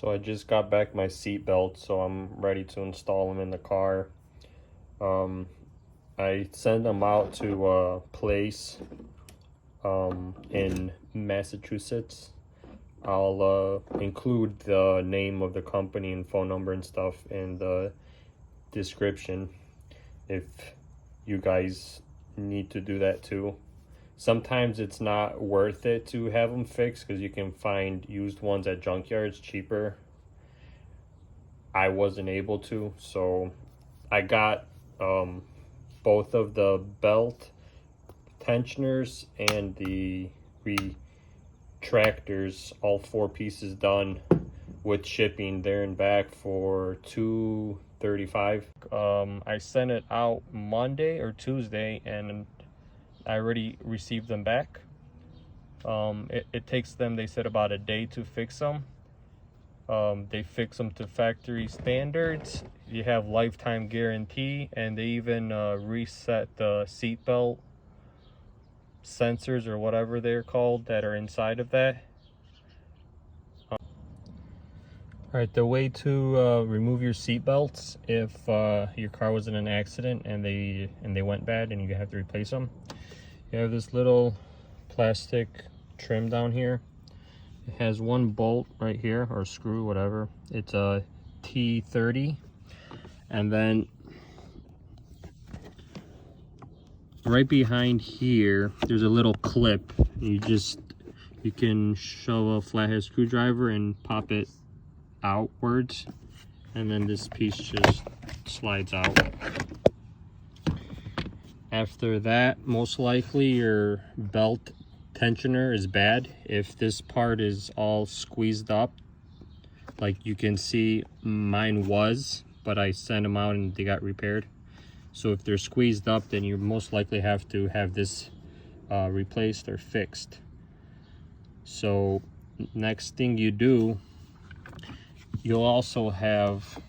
So I just got back my seat belt, so I'm ready to install them in the car. I sent them out to a place in Massachusetts. I'll include the name of the company and phone number and stuff in the description if you guys need to do that too. Sometimes it's not worth it to have them fixed because you can find used ones at junkyards cheaper. I wasn't able to, so I got both of the belt tensioners and the retractors, all 4 pieces done with shipping there and back for $235. I sent it out Monday or Tuesday and I already received them back. It takes them, they said, about a day to fix them. They fix them to factory standards. You have lifetime guarantee, and they even reset the seatbelt sensors or whatever they're called that are inside of that. All right, the way to remove your seatbelts if your car was in an accident and they went bad and you have to replace them. You have this little plastic trim down here. It has one bolt right here, or screw, whatever. It's a T30, and then right behind here there's a little clip. You can shove a flathead screwdriver and pop it outwards, and then this piece just slides out. After that, most likely your belt tensioner is bad. If this part is all squeezed up, like you can see mine was, but I sent them out and they got repaired. So if they're squeezed up, then you most likely have to have this replaced or fixed. So next thing you do, you'll also have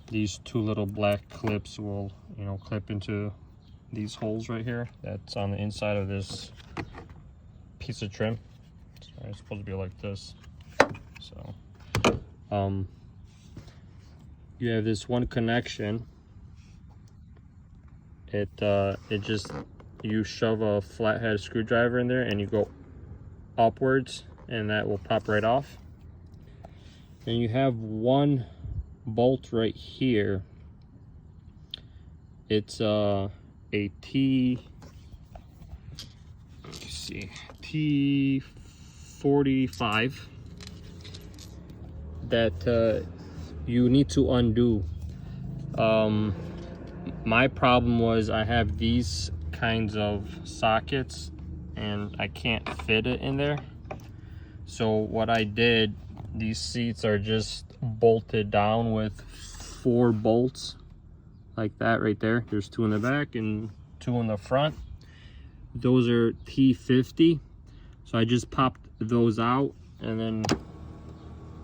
these 2 little black clips will, clip into these holes right here. That's on the inside of this piece of trim. It's supposed to be like this. So you have this one connection. It just, you shove a flathead screwdriver in there and you go upwards and that will pop right off. Then you have one bolt right here. It's a T45 that you need to undo. My problem was I have these kinds of sockets and I can't fit it in there. So what I did, these seats are just bolted down with 4 bolts like that right there. There's 2 in the back and 2 in the front. Those are T50. So I just popped those out, and then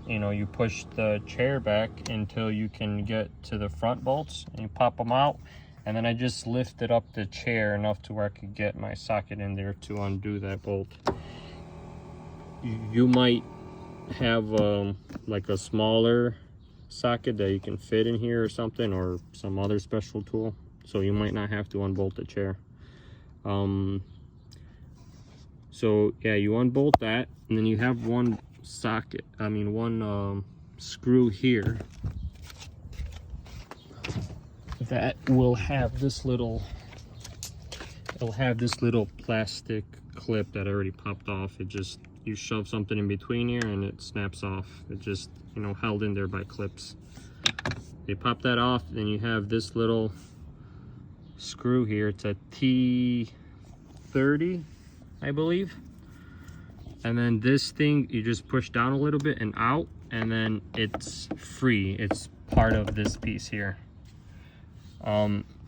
you push the chair back until you can get to the front bolts and you pop them out, and then I just lifted up the chair enough to where I could get my socket in there to undo that bolt. You might have like a smaller socket that you can fit in here or something, or some other special tool, so you might not have to unbolt the chair. So yeah, you unbolt that, and then you have one socket, one screw here that will have this little, plastic clip that already popped off. It just, you shove something in between here and it snaps off. It just, held in there by clips. You pop that off, then you have this little screw here. It's a T30, I believe. And then this thing, you just push down a little bit and out, and then it's free. It's part of this piece here.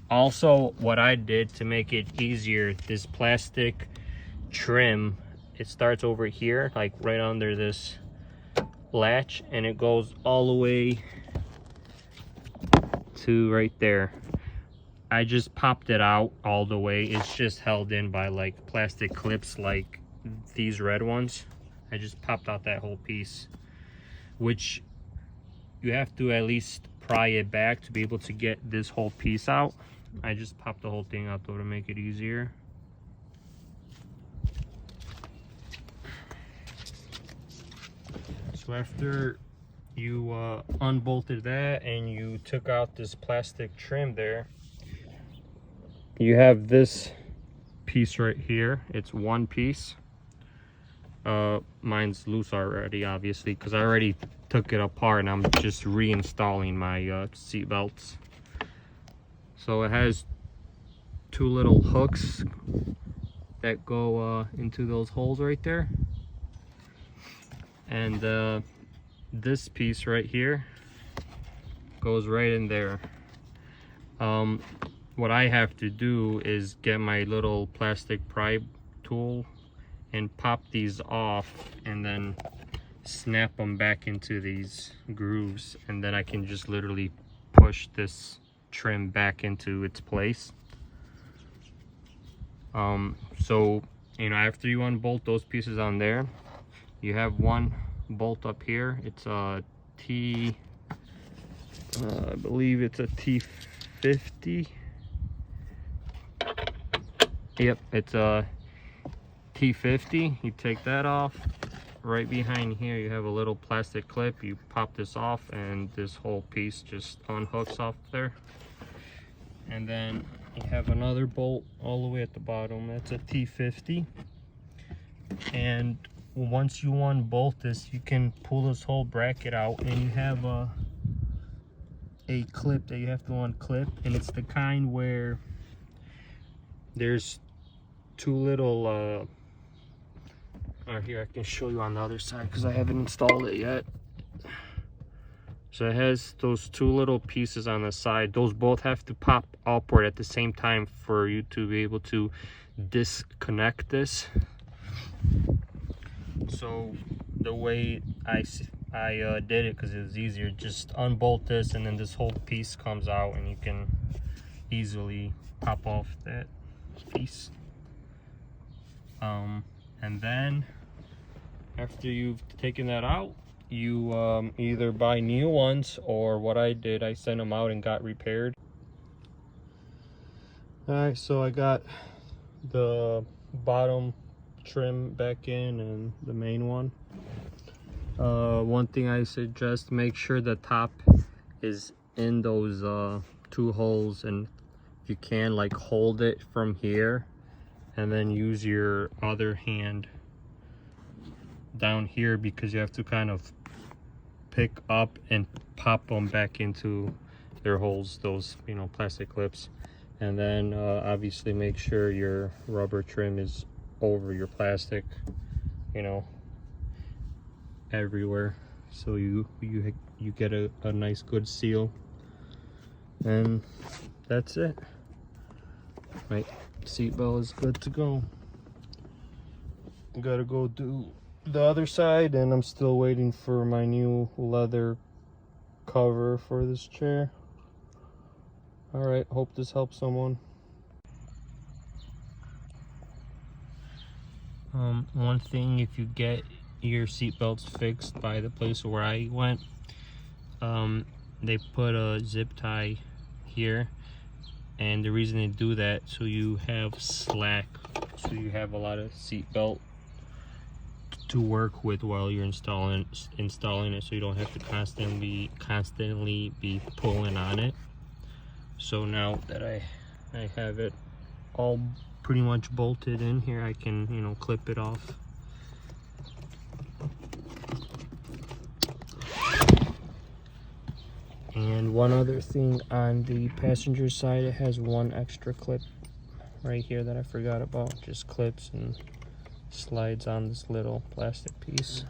Also, what I did to make it easier, this plastic trim, it starts over here, like right under this latch, and it goes all the way to right there. I just popped it out all the way. It's just held in by like plastic clips like these red ones. I just popped out that whole piece. which you have to at least pry it back to be able to get this whole piece out. I just popped the whole thing out though to make it easier. So after you unbolted that and you took out this plastic trim there, you have this piece right here. It's one piece. Mine's loose already, obviously, because I already took it apart and I'm just reinstalling my seat belts. So it has two little hooks that go into those holes right there, and this piece right here goes right in there. What I have to do is get my little plastic pry tool and pop these off and then snap them back into these grooves, and then I can just literally push this trim back into its place. So you know, after you unbolt those pieces on there, you have one bolt up here. It's a I believe it's a T50. Yep, it's a T50. You take that off. Right behind here you have a little plastic clip. You pop this off and this whole piece just unhooks off there. And then you have another bolt all the way at the bottom. That's a T50. And once you unbolt this, you can pull this whole bracket out, and you have a clip that you have to unclip, and it's the kind where there's two little here, I can show you on the other side because I haven't installed it yet. So it has those two little pieces on the side. Those both have to pop upward at the same time for you to be able to disconnect this. So the way I did it, because it was easier, just unbolt this and then this whole piece comes out and you can easily pop off that piece. And then after you've taken that out, you either buy new ones, or what I did, I sent them out and got repaired. Alright, so I got the bottom trim back in and the main one. One thing I suggest, make sure the top is in those two holes, and if you can, like, hold it from here and then use your other hand down here, because you have to kind of pick up and pop them back into their holes, those, you know, plastic clips. And then obviously make sure your rubber trim is over your plastic, you know, everywhere, so you get a nice good seal. And that's it. Right, seatbelt is good to go. Gotta go do the other side, and I'm still waiting for my new leather cover for this chair. All right, hope this helps someone. One thing, if you get your seatbelts fixed by the place where I went, they put a zip tie here, and the reason they do that, so you have slack, so you have a lot of seatbelt to work with while you're installing it, so you don't have to constantly be pulling on it. So now that I have it all pretty much bolted in here, I can, you know, clip it off. And one other thing, on the passenger side, it has one extra clip right here that I forgot about. Just clips and slides on this little plastic piece.